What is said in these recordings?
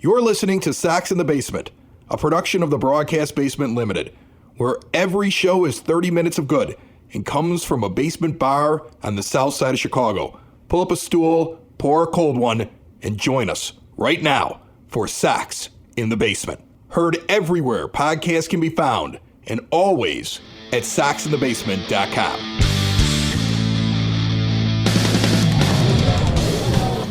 You're listening to Sox in the Basement, a production of the Broadcast Basement Limited, where every show is 30 minutes of good and comes from a basement bar on the south side of Chicago. Pull up a stool, pour a cold one, and join us right now for Sox in the Basement. Heard everywhere podcasts can be found, and always at soxinthebasement.com.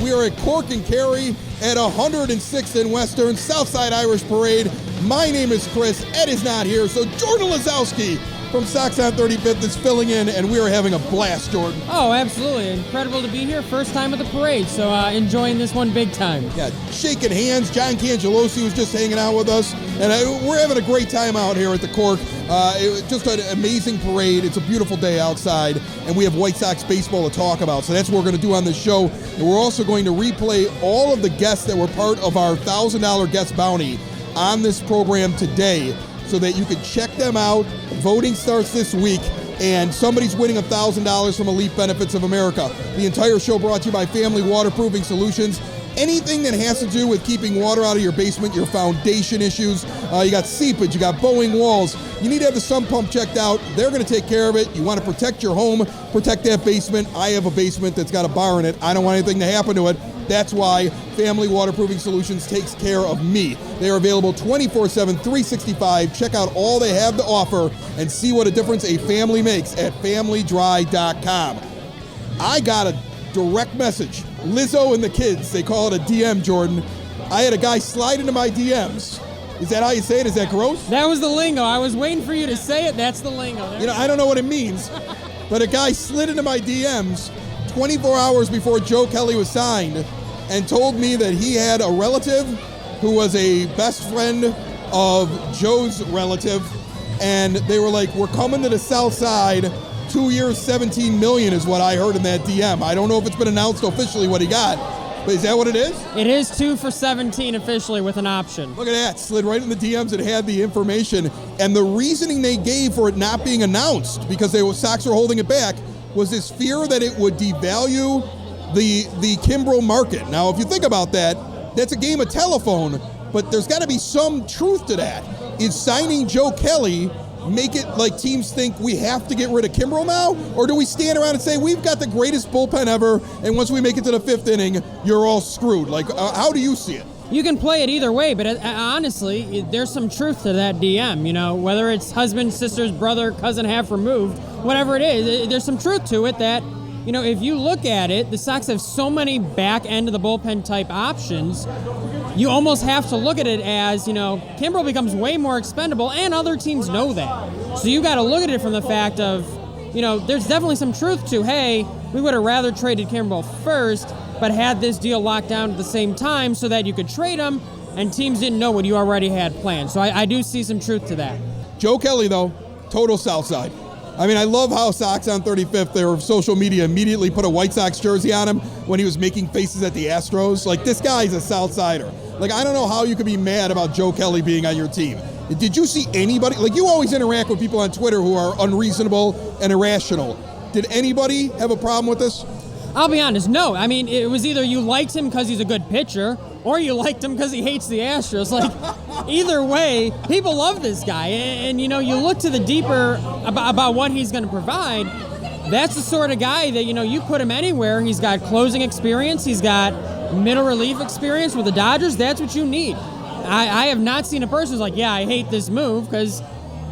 We are at Cork Kerry at 106th and Western, Southside Irish Parade. My name is Chris. Ed is not here, so Jordan Lazowski from Sox on 35th is filling in, and we are having a blast, Jordan. Oh, absolutely. Incredible to be here. First time at the parade, so enjoying this one big time. Yeah, shaking hands. John Cangelosi was just hanging out with us, and we're having a great time out here at the Cork. It was just an amazing parade. It's a beautiful day outside, and we have White Sox baseball to talk about, so that's what we're going to do on this show. And we're also going to replay all of the guests that were part of our $1,000 guest bounty on this program today, so that you can check them out. Voting starts this week, and somebody's winning $1,000 from Elite Benefits of America. The entire show brought to you by Family Waterproofing Solutions. Anything that has to do with keeping water out of your basement, your foundation issues, you got seepage, you got bowing walls, you need to have the sump pump checked out. They're going to take care of it. You want to protect your home, protect that basement. I have a basement that's got a bar in it. I don't want anything to happen to it. That's why Family Waterproofing Solutions takes care of me. They are available 24/7, 365. Check out all they have to offer and see what a difference a family makes at familydry.com. I got a direct message. Lizzo and the kids, they call it a DM, Jordan. I had a guy slide into my DMs. Is that how you say it? Is that gross? That was the lingo. I was waiting for you to say it. That's the lingo. You know, I don't know what it means, but a guy slid into my DMs 24 hours before Joe Kelly was signed and told me that he had a relative who was a best friend of Joe's relative, and they were like, we're coming to the south side. 2 years, $17 million is what I heard in that DM. I don't know if it's been announced officially what he got, but is that what it is? It is 2 for 17 officially with an option. Look at that. Slid right in the DMs and had the information. And the reasoning they gave for it not being announced, because Sox were holding it back, was this fear that it would devalue the Kimbrough market. Now, if you think about that, that's a game of telephone, but there's got to be some truth to that. Is signing Joe Kelly make it like teams think we have to get rid of Kimbrough now? Or do we stand around and say, we've got the greatest bullpen ever, and once we make it to the 5th inning, you're all screwed? Like, how do you see it? You can play it either way, but honestly, there's some truth to that DM. You know, whether it's husband, sister's brother, cousin half removed, whatever it is, there's some truth to it that, you know, if you look at it, the Sox have so many back end of the bullpen type options, you almost have to look at it as, you know, Kimbrough becomes way more expendable, and other teams know that. So you got to look at it from the fact of, you know, there's definitely some truth to, hey, we would have rather traded Kimbrough first, but had this deal locked down at the same time so that you could trade him, and teams didn't know what you already had planned. So I do see some truth to that. Joe Kelly, though, total south side. I mean, I love how Sox on 35th, their social media immediately put a White Sox jersey on him when he was making faces at the Astros. Like, this guy's a South Sider. Like, I don't know how you could be mad about Joe Kelly being on your team. Did you see anybody? Like, you always interact with people on Twitter who are unreasonable and irrational. Did anybody have a problem with this? I'll be honest, no. I mean, it was either you liked him because he's a good pitcher, or you liked him because he hates the Astros. Like, either way, people love this guy. And you know, you look to the deeper about what he's going to provide. That's the sort of guy that, you know, you put him anywhere. He's got closing experience. He's got middle relief experience with the Dodgers. That's what you need. I have not seen a person who's like, yeah, I hate this move, because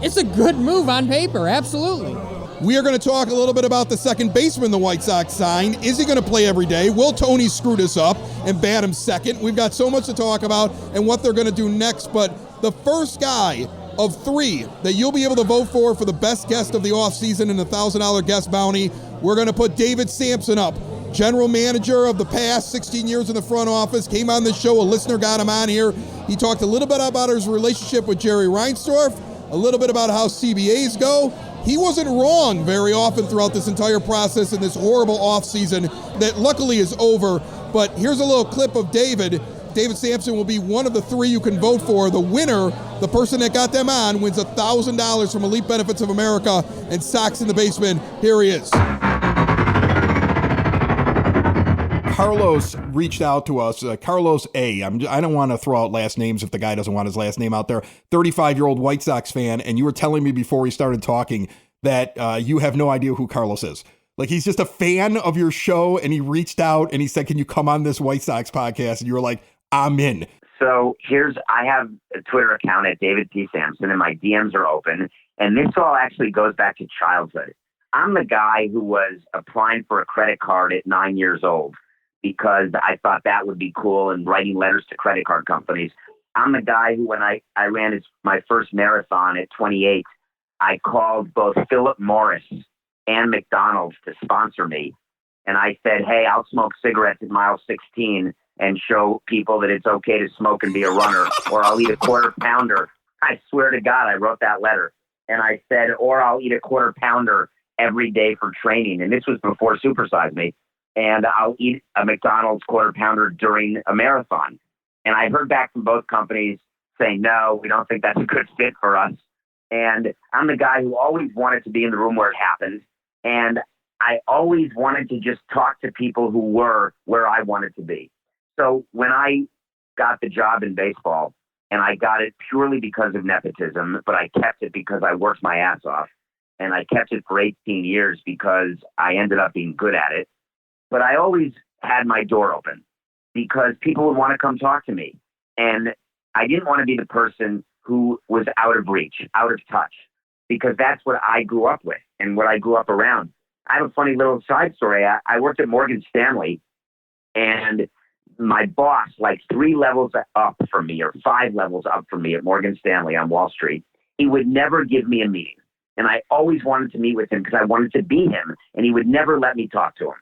it's a good move on paper. Absolutely. We are going to talk a little bit about the second baseman the White Sox signed. Is he going to play every day? Will Tony screw this up and bat him second? We've got so much to talk about and what they're going to do next. But the first guy of 3 that you'll be able to vote for the best guest of the offseason in the $1,000 guest bounty, we're going to put David Samson up. General manager of the past 16 years in the front office, came on the show. A listener got him on here. He talked a little bit about his relationship with Jerry Reinsdorf, a little bit about how CBAs go. He wasn't wrong very often throughout this entire process in this horrible offseason that luckily is over. But here's a little clip of David. David Samson will be one of the 3 you can vote for. The winner, the person that got them on, wins $1,000 from Elite Benefits of America and Sox in the Basement. Here he is. Carlos reached out to us. Carlos A. I don't want to throw out last names if the guy doesn't want his last name out there. 35-year-old White Sox fan, and you were telling me before we started talking that you have no idea who Carlos is. Like, he's just a fan of your show, and he reached out and he said, "Can you come on this White Sox podcast?" And you were like, "I'm in." So I have a Twitter account at David P. Samson, and my DMs are open. And this all actually goes back to childhood. I'm the guy who was applying for a credit card at 9 years old because I thought that would be cool, and writing letters to credit card companies. I'm the guy who, when I ran my first marathon at 28, I called both Philip Morris and McDonald's to sponsor me. And I said, "Hey, I'll smoke cigarettes at mile 16 and show people that it's okay to smoke and be a runner, or I'll eat a quarter pounder." I swear to God, I wrote that letter. And I said, "Or I'll eat a quarter pounder every day for training." And this was before Supersize Me. "And I'll eat a McDonald's quarter pounder during a marathon." And I heard back from both companies saying, "No, we don't think that's a good fit for us." And I'm the guy who always wanted to be in the room where it happened. And I always wanted to just talk to people who were where I wanted to be. So when I got the job in baseball, and I got it purely because of nepotism, but I kept it because I worked my ass off. And I kept it for 18 years because I ended up being good at it. But I always had my door open because people would want to come talk to me. And I didn't want to be the person who was out of reach, out of touch, because that's what I grew up with and what I grew up around. I have a funny little side story. I worked at Morgan Stanley, and my boss, like 3 levels up from me or 5 levels up from me at Morgan Stanley on Wall Street, he would never give me a meeting. And I always wanted to meet with him because I wanted to be him, and he would never let me talk to him.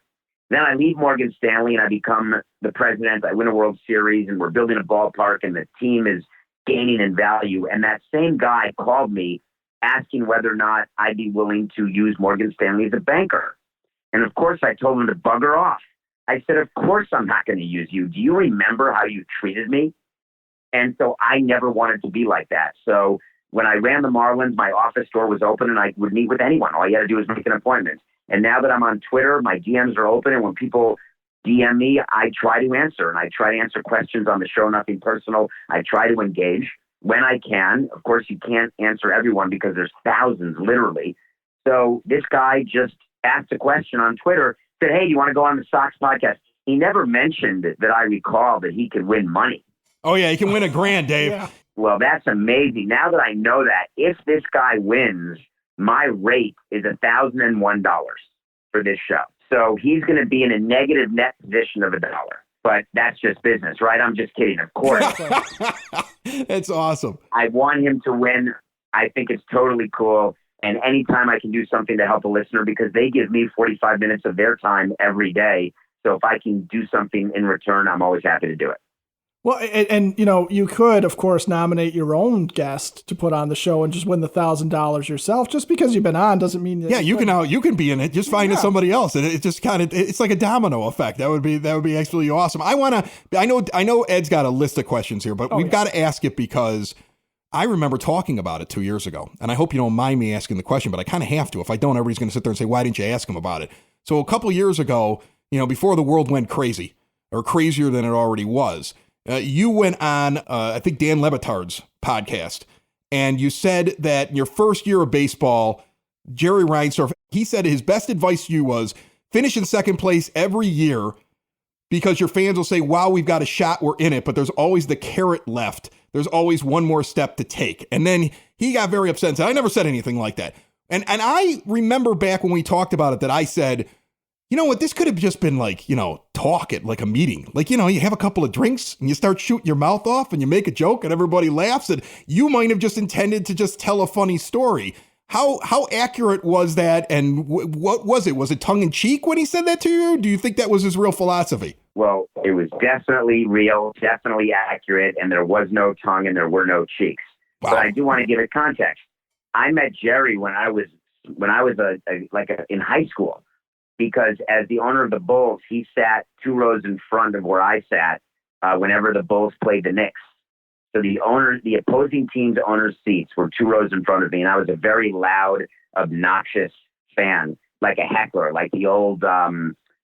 Then I leave Morgan Stanley and I become the president. I win a World Series, and we're building a ballpark, and the team is gaining in value. And that same guy called me asking whether or not I'd be willing to use Morgan Stanley as a banker. And of course, I told him to bugger off. I said, "Of course I'm not going to use you. Do you remember how you treated me?" And so I never wanted to be like that. So when I ran the Marlins, my office door was open and I would meet with anyone. All you had to do was make an appointment. And now that I'm on Twitter, my DMs are open. And when people DM me, I try to answer. And I try to answer questions on the show, nothing personal. I try to engage when I can. Of course, you can't answer everyone because there's thousands, literally. So this guy just asked a question on Twitter, said, "Hey, do you want to go on the Sox podcast?" He never mentioned that I recall that he could win money. Oh, yeah, he can win $1,000, Dave. Yeah. Well, that's amazing. Now that I know that, if this guy wins, my rate is $1,001 for this show. So he's going to be in a negative net position of $1. But that's just business, right? I'm just kidding, of course. It's awesome. I want him to win. I think it's totally cool. And anytime I can do something to help a listener, because they give me 45 minutes of their time every day. So if I can do something in return, I'm always happy to do it. Well, and you know, you could, of course, nominate your own guest to put on the show and just win the $1,000 yourself. Just because you've been on doesn't mean that you can be in it. Just find somebody else, and it just kind of it's like a domino effect. That would be absolutely awesome. I know Ed's got a list of questions here, but we've got to ask it because I remember talking about it 2 years ago, and I hope you don't mind me asking the question, but I kind of have to. If I don't, everybody's going to sit there and say, "Why didn't you ask him about it?" So a couple years ago, before the world went crazy or crazier than it already was. You went on, I think, Dan Lebitard's podcast, and you said that in your first year of baseball, Jerry Reinsdorf, he said his best advice to you was finish in second place every year because your fans will say, "Wow, we've got a shot, we're in it," but there's always the carrot left. There's always one more step to take. And then he got very upset and said, "I never said anything like that." And I remember back when we talked about it that I said, "You know what, this could have just been like, talk at like a meeting. Like, you have a couple of drinks and you start shooting your mouth off and you make a joke and everybody laughs, and you might have just intended to just tell a funny story." How accurate was that? And what was it? Was it tongue in cheek when he said that to you? Do you think that was his real philosophy? Well, it was definitely real, definitely accurate, and there was no tongue and there were no cheeks. Wow. But I do want to give it context. I met Jerry when I was in high school. Because as the owner of the Bulls, he sat 2 rows in front of where I sat whenever the Bulls played the Knicks. So the opposing team's owner's seats were 2 rows in front of me, and I was a very loud, obnoxious fan, like a heckler, like the old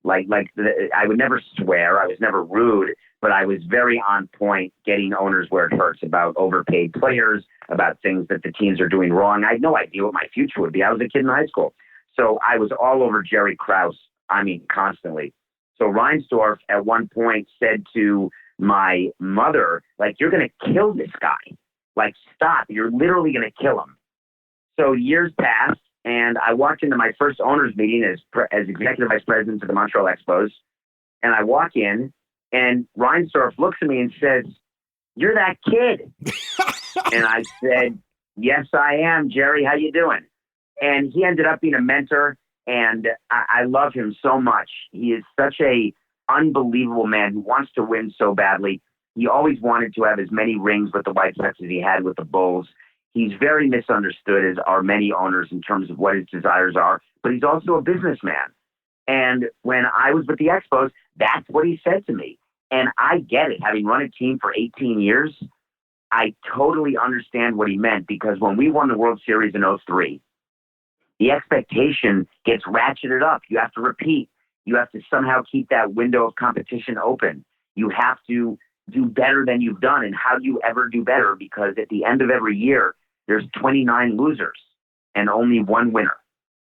I would never swear. I was never rude, but I was very on point, getting owners where it hurts about overpaid players, about things that the teams are doing wrong. I had no idea what my future would be. I was a kid in high school. So I was all over Jerry Krause, constantly. So Reinsdorf at one point said to my mother, you're going to kill this guy. Stop. You're literally going to kill him. So years passed, and I walked into my first owners meeting as executive vice president of the Montreal Expos. And I walk in, and Reinsdorf looks at me and says, "You're that kid." And I said, "Yes, I am, Jerry. How you doing?" And he ended up being a mentor, and I love him so much. He is such a unbelievable man who wants to win so badly. He always wanted to have as many rings with the White Sox as he had with the Bulls. He's very misunderstood, as are many owners, in terms of what his desires are, but he's also a businessman. And when I was with the Expos, that's what he said to me. And I get it. Having run a team for 18 years, I totally understand what he meant, because when we won the World Series in 2003, the expectation gets ratcheted up. You have to repeat. You have to somehow keep that window of competition open. You have to do better than you've done. And how do you ever do better? Because at the end of every year, there's 29 losers and only one winner.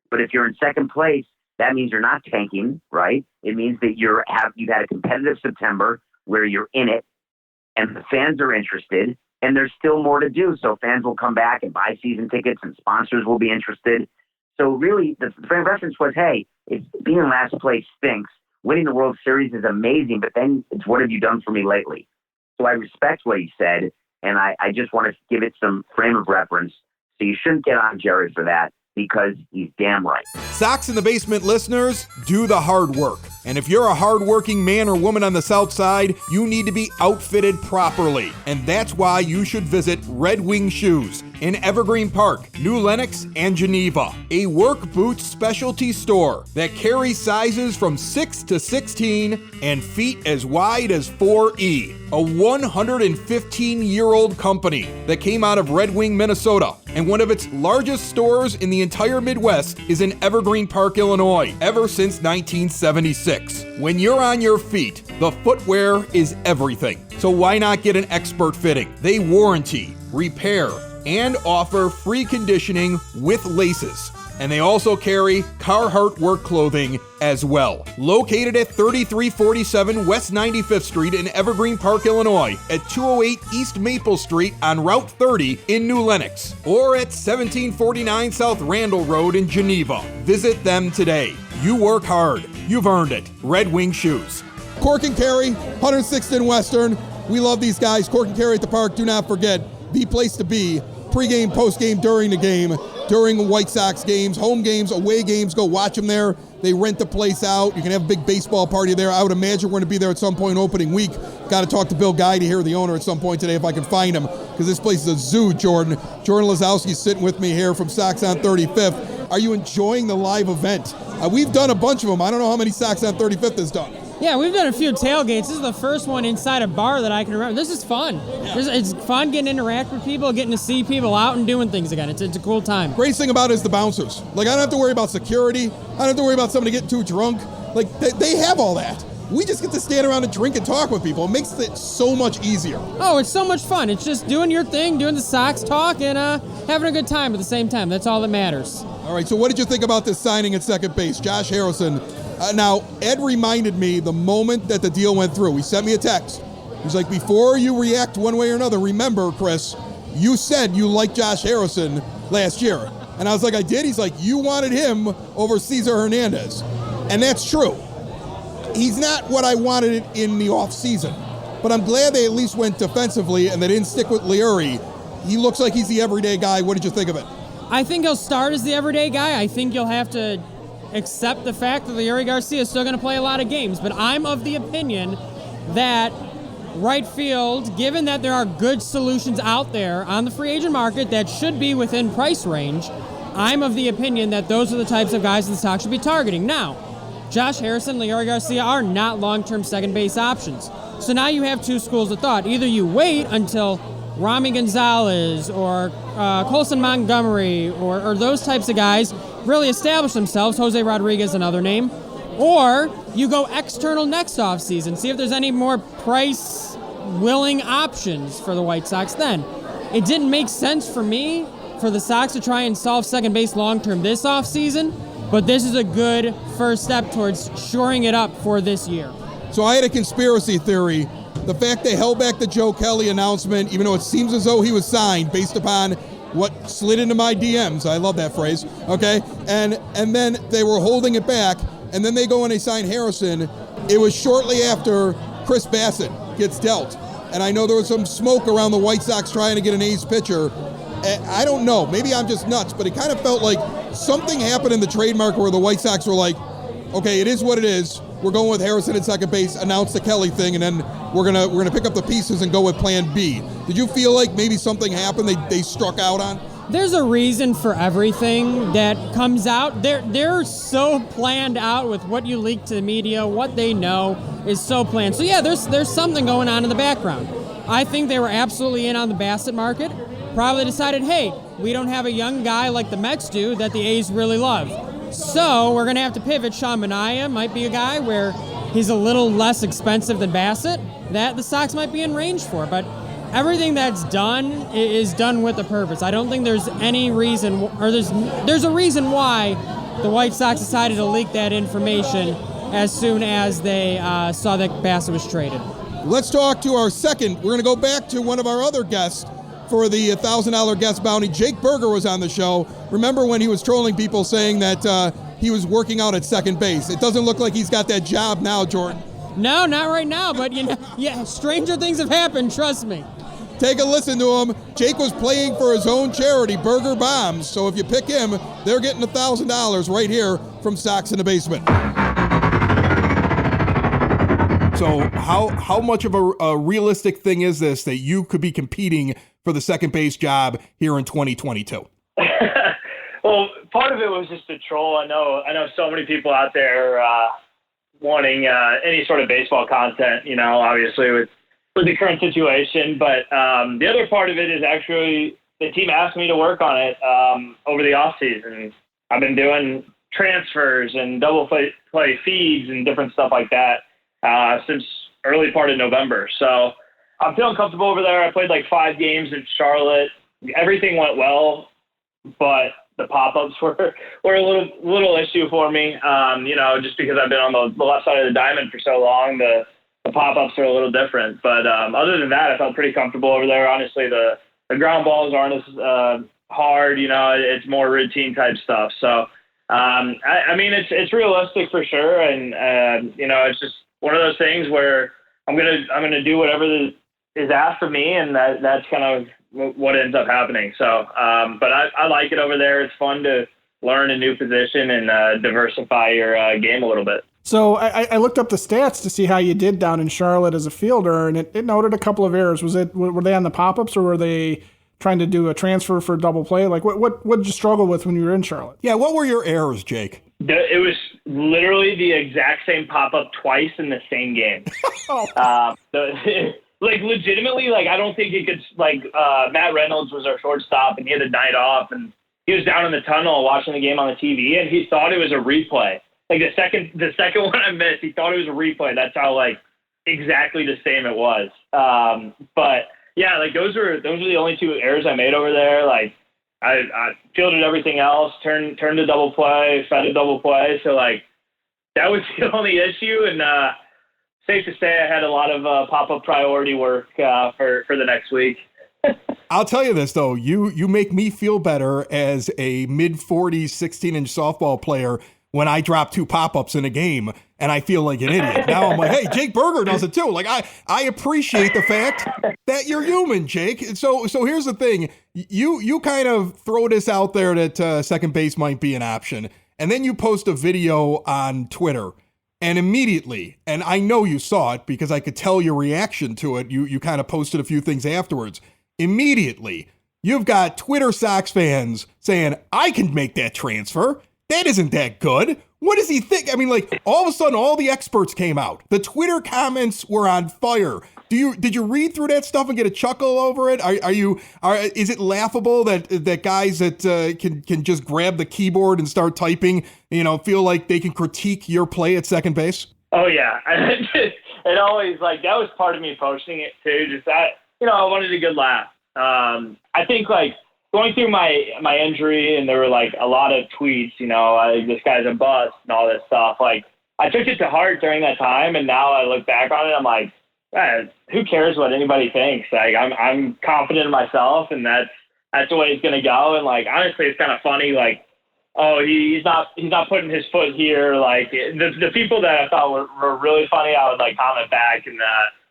But if you're in second place, that means you're not tanking, right? It means that you've had a competitive September where you're in it and the fans are interested, and there's still more to do. So fans will come back and buy season tickets, and sponsors will be interested. So really, the frame of reference was, hey, if being in last place stinks, winning the World Series is amazing, but then it's what have you done for me lately? So I respect what he said, and I just want to give it some frame of reference. So you shouldn't get on Jerry for that, because he's damn right. Sox in the Basement listeners, do the hard work. And if you're a hardworking man or woman on the South Side, you need to be outfitted properly. And that's why you should visit Red Wing Shoes in Evergreen Park, New Lenox, and Geneva. A work boots specialty store that carries sizes from 6 to 16 and feet as wide as 4E. A 115-year-old company that came out of Red Wing, Minnesota, and one of its largest stores in the entire Midwest is in Evergreen Park, Illinois, ever since 1976. When you're on your feet, the footwear is everything. So why not get an expert fitting? They warranty, repair, and offer free conditioning with laces. And they also carry Carhartt work clothing as well. Located at 3347 West 95th Street in Evergreen Park, Illinois, at 208 East Maple Street on Route 30 in New Lenox, or at 1749 South Randall Road in Geneva. Visit them today. You work hard. You've earned it. Red Wing Shoes. Cork and Kerry, 106th and Western. We love these guys. Cork and Kerry at the park. Do not forget, the place to be. Pre-game, post-game, during the game, during White Sox games, home games, away games. Go watch them there. They rent the place out. You can have a big baseball party there. I would imagine we're going to be there at some point opening week. Got to talk to Bill Guy to hear the owner at some point today if I can find him, because this place is a zoo, Jordan. Jordan Lazowski's sitting with me here from Sox on 35th. Are you enjoying the live event? We've done a bunch of them. I don't know how many Sox on 35th has done. Yeah, we've done a few tailgates. This is the first one inside a bar that I can remember. This is fun. Yeah. It's fun getting to interact with people, getting to see people out and doing things again. It's a cool time. Greatest thing about it is the bouncers. I don't have to worry about security. I don't have to worry about somebody getting too drunk. They have all that. We just get to stand around and drink and talk with people. It makes it so much easier. Oh, it's so much fun. It's just doing your thing, doing the Sox talk, and having a good time at the same time. That's all that matters. All right, so what did you think about this signing at second base? Josh Harrison. Now, Ed reminded me the moment that the deal went through. He sent me a text. He's like, before you react one way or another, remember, Chris, you said you liked Josh Harrison last year. And I was like, I did? He's like, you wanted him over Cesar Hernandez. And that's true. He's not what I wanted in the offseason. But I'm glad they at least went defensively and they didn't stick with Leury. He looks like he's the everyday guy. What did you think of it? I think he'll start as the everyday guy. I think you'll have to accept the fact that Leury Garcia is still going to play a lot of games. But I'm of the opinion that right field, given that there are good solutions out there on the free agent market that should be within price range, I'm of the opinion that those are the types of guys the Sox should be targeting. Now, Josh Harrison, Leury Garcia are not long-term second base options. So now you have two schools of thought. Either you wait until Rami Gonzalez or Colson Montgomery or those types of guys really establish themselves, Jose Rodriguez, another name, Or you go external next offseason, see if there's any more price-willing options for the White Sox then. It didn't make sense for me for the Sox to try and solve second base long-term this offseason, but this is a good first step towards shoring it up for this year. So I had a conspiracy theory. The fact they held back the Joe Kelly announcement, even though it seems as though he was signed based upon what slid into my DMs. I love that phrase. Okay. And then they were holding it back, and then they go and they sign Harrison. It was shortly after Chris Bassett gets dealt. And I know there was some smoke around the White Sox trying to get an ace pitcher. I don't know. Maybe I'm just nuts, but it kind of felt like something happened in the trade market where the White Sox were like, okay, it is what it is. We're going with Harrison at second base, announce the Kelly thing, and then we're gonna pick up the pieces and go with plan B. Did you feel like maybe something happened they struck out on? There's a reason for everything that comes out. They're so planned out with what you leak to the media, what they know is so planned. So yeah, there's something going on in the background. I think they were absolutely in on the Bassett market. Probably decided, hey, we don't have a young guy like the Mets do that the A's really love. So we're going to have to pivot. Sean Manaea might be a guy where he's a little less expensive than Bassett that the Sox might be in range for. But everything that's done is done with a purpose. I don't think there's any reason, or there's a reason why the White Sox decided to leak that information as soon as they saw that Bassett was traded. Let's talk to our second. We're going to go back to one of our other guests for the $1,000 guest bounty. Jake Berger was on the show. Remember when he was trolling people saying that he was working out at second base? It doesn't look like he's got that job now, Jordan. No, not right now, but yeah, stranger things have happened, trust me. Take a listen to him. Jake was playing for his own charity, Burger Bombs. So if you pick him, they're getting $1,000 right here from Sox in the Basement. So how much of a realistic thing is this that you could be competing for the second base job here in 2022? Well, part of it was just a troll. I know so many people out there wanting any sort of baseball content, obviously with the current situation. But the other part of it is actually the team asked me to work on it over the offseason. I've been doing transfers and double play feeds and different stuff like that since early part of November. So I'm feeling comfortable over there. I played like 5 games in Charlotte. Everything went well, but the pop-ups were a little issue for me. Just because I've been on the left side of the diamond for so long, the pop-ups are a little different. But other than that, I felt pretty comfortable over there. Honestly, the ground balls aren't as hard. It's more routine type stuff. So it's realistic for sure, and it's just one of those things where I'm gonna do whatever is asked of me, and that's kind of what ends up happening. So, but I like it over there. It's fun to learn a new position and diversify your game a little bit. So I looked up the stats to see how you did down in Charlotte as a fielder, and it noted a couple of errors. Were they on the pop-ups, or were they trying to do a transfer for double play? Like what did you struggle with when you were in Charlotte? Yeah, what were your errors, Jake? It was literally the exact same pop-up twice in the same game. Legitimately, I don't think it could, Matt Reynolds was our shortstop, and he had a night off, and he was down in the tunnel watching the game on the TV, and he thought it was a replay. The second one I missed, he thought it was a replay. That's how, exactly the same it was. But, yeah, those were the only 2 errors I made over there. I fielded everything else, turned to double play, fed to double play. So, that was the only issue, and safe to say I had a lot of pop-up priority work for the next week. I'll tell you this, though. You make me feel better as a mid-40s 16-inch softball player when I drop 2 pop-ups in a game and I feel like an idiot. Now I'm like, hey, Jake Berger does it too. I appreciate the fact that you're human, Jake. So here's the thing. You kind of throw this out there that second base might be an option, and then you post a video on Twitter. And immediately, and I know you saw it because I could tell your reaction to it, you kind of posted a few things afterwards. Immediately, you've got Twitter Sox fans saying, I can make that transfer. That isn't that good. What does he think? All of a sudden, all the experts came out. The Twitter comments were on fire. Did you read through that stuff and get a chuckle over it? Is it laughable that guys that can just grab the keyboard and start typing, feel like they can critique your play at second base? Oh yeah, it always that was part of me posting it too. Just that I wanted a good laugh. I think going through my injury, and there were a lot of tweets, this guy's a bust and all this stuff. I took it to heart during that time, and now I look back on it, I'm like, man, who cares what anybody thinks? I'm confident in myself, and that's the way it's gonna go. And honestly, it's kind of funny. Oh, he's not putting his foot here. The people that I thought were really funny, I would comment back and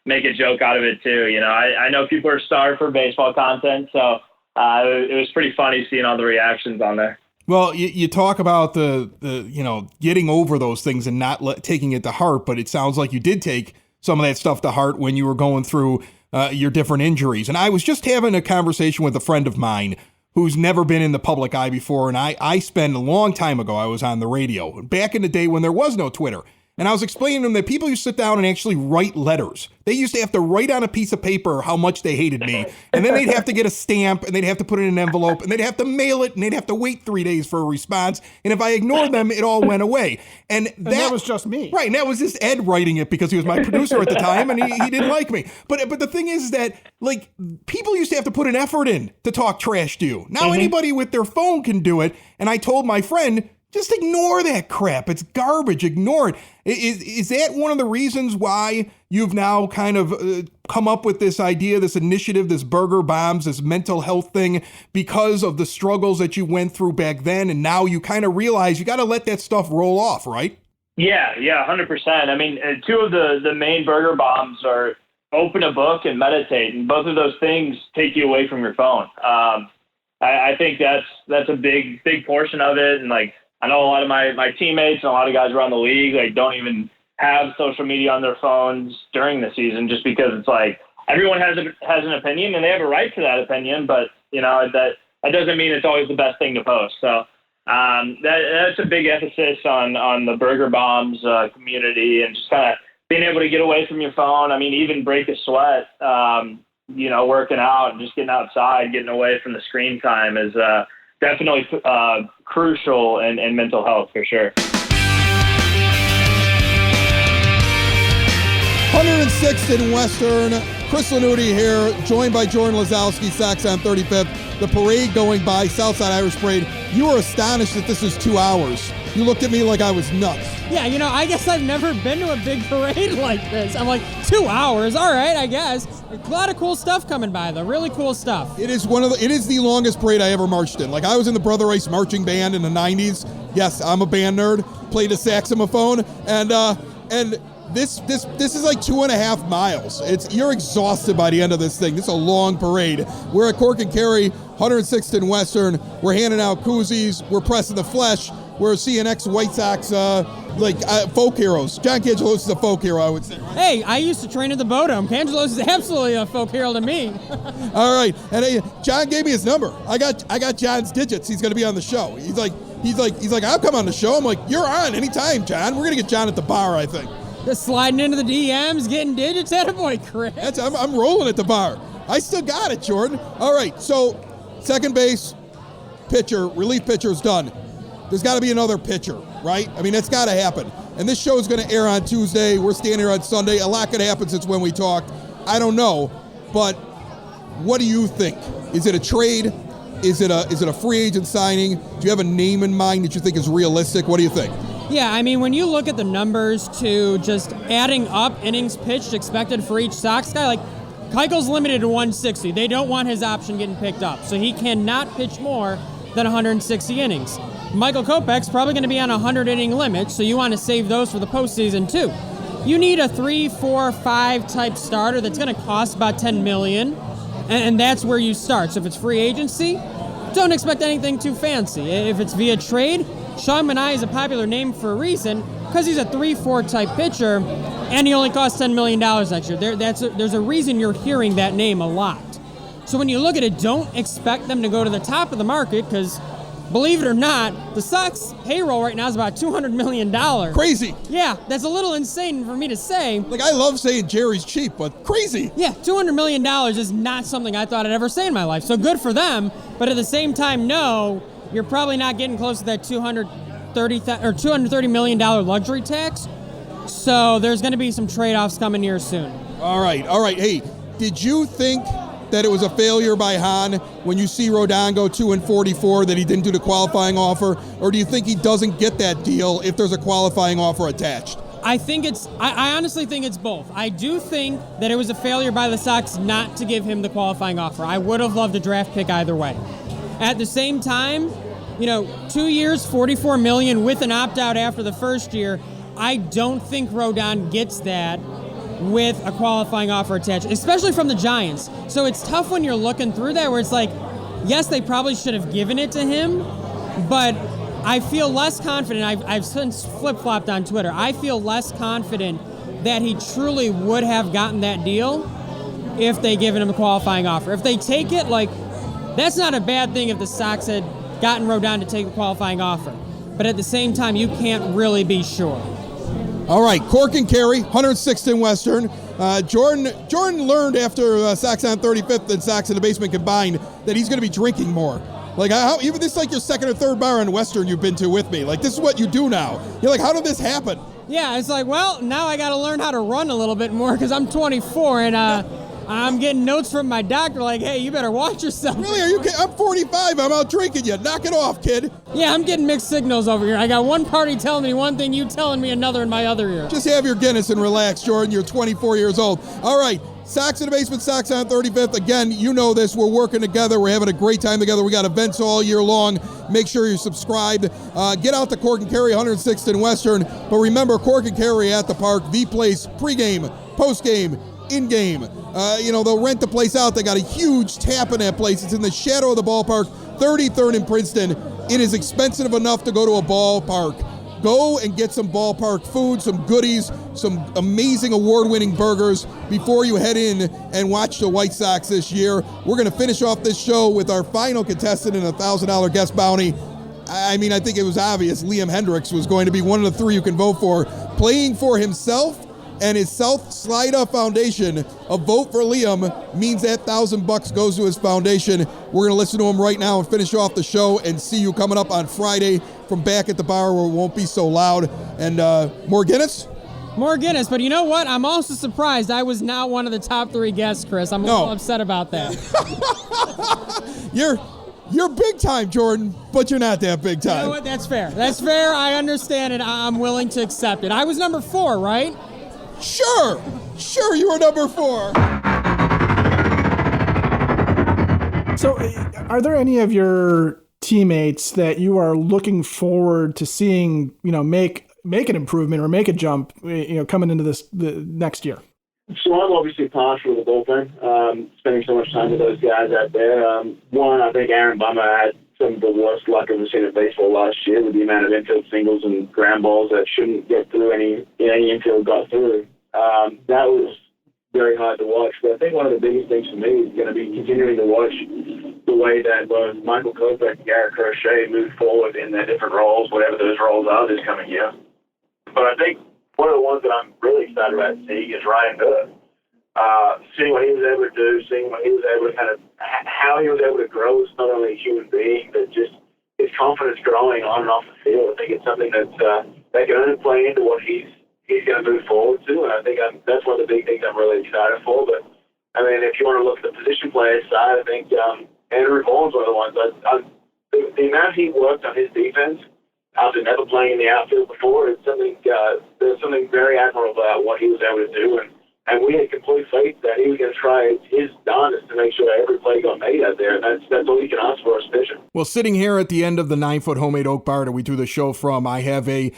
make a joke out of it too. I know people are starved for baseball content, so it was pretty funny seeing all the reactions on there. Well, you talk about the getting over those things and not taking it to heart, but it sounds like you did take some of that stuff to heart when you were going through your different injuries. And I was just having a conversation with a friend of mine who's never been in the public eye before, and I spent a long time ago, I was on the radio, back in the day when there was no Twitter. And I was explaining to them that people used to sit down and actually write letters. They used to have to write on a piece of paper how much they hated me. And then they'd have to get a stamp, and they'd have to put it in an envelope, and they'd have to mail it, and they'd have to wait 3 days for a response. And if I ignored them, it all went away. And that was just me. Right, and that was just Ed writing it because he was my producer at the time, and he didn't like me. But the thing is that, people used to have to put an effort in to talk trash to you. Now anybody with their phone can do it. And I told my friend, just ignore that crap. It's garbage. Ignore it. Is that one of the reasons why you've now kind of come up with this idea, this initiative, this Burger Bombs, this mental health thing, because of the struggles that you went through back then, and now you kind of realize you got to let that stuff roll off, right? Yeah, 100%. I mean, two of the main Burger Bombs are open a book and meditate, and both of those things take you away from your phone. I think that's a big portion of it, and I know a lot of my teammates and a lot of guys around the league don't even have social media on their phones during the season, just because it's everyone has an opinion and they have a right to that opinion, but that doesn't mean it's always the best thing to post. So that's a big emphasis on the Burger Bombs community, and just kind of being able to get away from your phone. I mean, even break a sweat, working out and just getting outside, getting away from the screen time is definitely crucial in mental health for sure. 106th and Western, Chris Lanuti here, joined by Jordan Lazowski, Sox on 35th. The parade going by, Southside Irish Parade. You were astonished that this is 2 hours. You looked at me like I was nuts. Yeah, I guess I've never been to a big parade like this. I'm like, 2 hours? All right, I guess. A lot of cool stuff coming by, though. Really cool stuff. It is the longest parade I ever marched in. I was in the Brother Rice marching band in the 90s. Yes, I'm a band nerd. Played a saxophone, and this is 2.5 miles. You're exhausted by the end of this thing. This is a long parade. We're at Cork and Kerry, 106th and Western. We're handing out koozies. We're pressing the flesh. We're seeing ex-White Sox folk heroes. John Cangelos is a folk hero, I would say. Right? Hey, I used to train at the Bodum. Cangelos is absolutely a folk hero to me. All right, and John gave me his number. I got John's digits. He's going to be on the show. He's like, I'll come on the show. I'm like, you're on anytime, John. We're going to get John at the bar, I think. Just sliding into the DMs, getting digits. Attaboy, Chris. I'm rolling at the bar. I still got it, Jordan. All right, so second base, relief pitcher is done. There's got to be another pitcher, right? I mean, that's got to happen. And this show is going to air on Tuesday. We're standing here on Sunday. A lot could happen since when we talked. I don't know, but what do you think? Is it a trade? Is it a free agent signing? Do you have a name in mind that you think is realistic? What do you think? Yeah, I mean, when you look at the numbers to just adding up innings pitched expected for each Sox guy, Keuchel's limited to 160. They don't want his option getting picked up, so he cannot pitch more than 160 innings. Michael Kopech's probably going to be on a 100-inning limit, so you want to save those for the postseason too. You need a 3, 4, 5 type starter that's going to cost about $10 million, and that's where you start. So if it's free agency, don't expect anything too fancy. If it's via trade, Sean Manaea is a popular name for a reason, because he's a 3-4 type pitcher, and he only costs $10 million next year. There's a reason you're hearing that name a lot. So when you look at it, don't expect them to go to the top of the market, because believe it or not, the Sox payroll right now is about $200 million. Crazy. Yeah, that's a little insane for me to say. Like, I love saying Jerry's cheap, but crazy. Yeah, $200 million is not something I thought I'd ever say in my life. So good for them, but at the same time, no, you're probably not getting close to that $230 million luxury tax. So there's going to be some trade-offs coming here soon. All right. Hey, did you think that it was a failure by Hahn when you see Rodon go 2-44 that he didn't do the qualifying offer, or do you think he doesn't get that deal if there's a qualifying offer attached? I honestly think it's both. I do think that it was a failure by the Sox not to give him the qualifying offer. I would have loved a draft pick either way. At the same time, 2 years, $44 million with an opt-out after the first year, I don't think Rodon gets that with a qualifying offer attached, especially from the Giants. So it's tough when you're looking through that where it's like, yes, they probably should have given it to him, but I feel less confident. I've since flip-flopped on Twitter. I feel less confident that he truly would have gotten that deal if they given him a qualifying offer. If they take it, that's not a bad thing if the Sox had gotten Rodon to take the qualifying offer. But at the same time, you can't really be sure. All right, Cork and Kerry, 106th in Western. Jordan learned after Sox on 35th and Sox in the Basement combined that he's going to be drinking more. Even this is like your second or third bar in Western you've been to with me. This is what you do now. You're like, how did this happen? Yeah, it's like, well, now I got to learn how to run a little bit more because I'm 24 and I'm getting notes from my doctor like, hey, you better watch yourself. Really? Are you kidding? I'm 45. I'm out drinking you. Knock it off, kid. Yeah, I'm getting mixed signals over here. I got one party telling me one thing, you telling me another in my other ear. Just have your Guinness and relax, Jordan. You're 24 years old. All right. Sox in the Basement, Sox on 35th. Again, you know this. We're working together. We're having a great time together. We got events all year long. Make sure you're subscribed. Get out to Cork and Kerry, 106th in Western. But remember, Cork and Kerry at the park, the place, pregame, postgame, in-game. They'll rent the place out. They got a huge tap in that place. It's in the shadow of the ballpark, 33rd in Princeton. It is expensive enough to go to a ballpark. Go and get some ballpark food, some goodies, some amazing award-winning burgers before you head in and watch the White Sox this year. We're going to finish off this show with our final contestant in a $1,000 guest bounty. I think it was obvious Liam Hendriks was going to be one of the three you can vote for. Playing for himself and his South Slida Foundation. A vote for Liam means that $1,000 goes to his foundation. We're going to listen to him right now and finish off the show and see you coming up on Friday from back at the bar where it won't be so loud. And more Guinness? More Guinness, but you know what? I'm also surprised I was not one of the top three guests, Chris. I'm a little upset about that. You're big time, Jordan, but you're not that big time. You know what? That's fair. That's fair. I understand it. I'm willing to accept it. I was number 4, right? Sure, you were number 4. So, are there any of your teammates that you are looking forward to seeing, make an improvement or make a jump, coming into the next year? So I'm obviously partial to the bullpen, spending so much time with those guys out there. One, I think Aaron Bummer had some of the worst luck I've seen in baseball last year with the amount of infield singles and ground balls that shouldn't get through any infield got through. That was very hard to watch. But I think one of the biggest things for me is going to be continuing to watch the way that both Michael Kopech and Garrett Crochet move forward in their different roles, whatever those roles are this coming year. But I think one of the ones that I'm really excited about seeing is Ryan Burr. Seeing what he was able to do, seeing what he was able to how he was able to grow as not only a human being, but just his confidence growing on and off the field. I think it's something that can only play into what he's going to move forward to, and I think that's one of the big things I'm really excited for. But, if you want to look at the position players side, I think Andrew Vaughn's one of the ones. The amount he worked on his defense after never playing in the outfield before, there's something very admirable about what he was able to do, and we had complete faith that he was going to try his darndest to make sure every play got made out there, and that's all you can ask for as pitcher. Well, sitting here at the end of the 9-foot homemade oak bar that we do the show from, I have a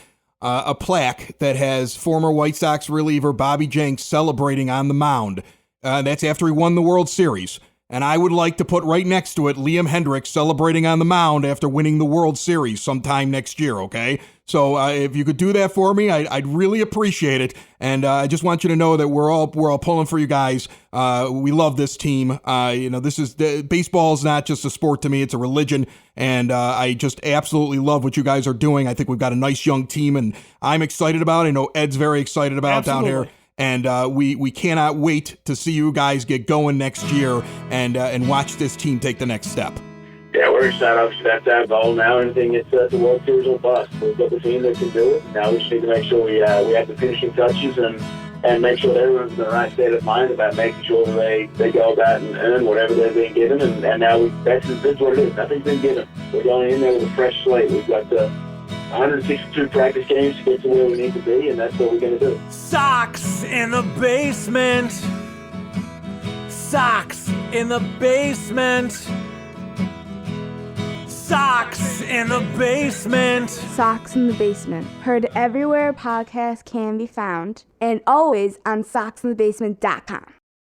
plaque that has former White Sox reliever Bobby Jenks celebrating on the mound. That's after he won the World Series. And I would like to put right next to it Liam Hendriks celebrating on the mound after winning the World Series sometime next year, okay? So if you could do that for me, I'd really appreciate it. And I just want you to know that we're all pulling for you guys. We love this team. Baseball is not just a sport to me; it's a religion. And I just absolutely love what you guys are doing. I think we've got a nice young team, and I'm excited about it. I know Ed's very excited about it down here. And we cannot wait to see you guys get going next year and watch this team take the next step. Yeah, we're excited. Obviously, that's our goal now. Anything it's the World Series or bust. We've got the team that can do it. Now we just need to make sure we have the finishing touches and make sure that everyone's in the right state of mind about making sure that they go about and earn whatever they're being given. And now that's what it is. Nothing's been given. We're going in there with a fresh slate. We've got 162 practice games to get to where we need to be, and that's what we're going to do. Sox in the basement. Sox in the basement. Sox in the basement. Sox in the Basement. Heard everywhere podcasts can be found, and always on soxinthebasement.com.